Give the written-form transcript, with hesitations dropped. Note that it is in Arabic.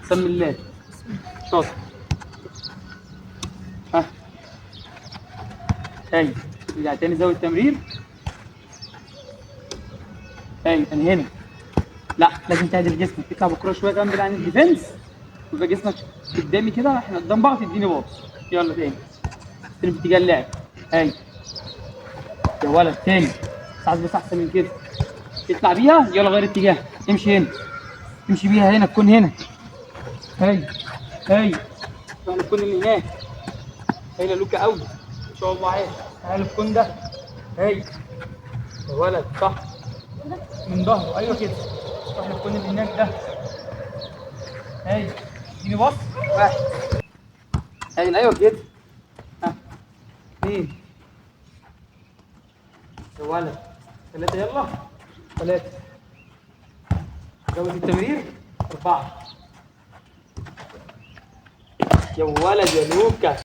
سمي الله. شاطر. ها هاي رجع تاني زود التمرير. هاي من هنا. لا لازم تعدل جسمك، تطلع بالكرة شوية جنب عن الديفنس ويبقى جسمك قدامي كده، احنا قدام بعض تديني باص. يلا تاني استلم في اتجاه اللعب. هاي يا ولد تاني، ساعات بس احسن من كده. تطلع بيها، يلا غير اتجاه، امشي هنا، امشي بيها هنا، تكون هنا. هاي هاي تعالى تكون اللي هناك. هاي لوكا قوي ما شاء الله عايش. تعالى تكون ده. هاي يا ولد صح، من ظهره ايوه كده. احنا تكون اللي هناك ده. هاي اديني بص. واحد. هاي ايوه كده. ها اثنين يا ولد. ثلاثة يلا. ثلاثة. زود التمرير. أربعة. يا ولد يا لوكا.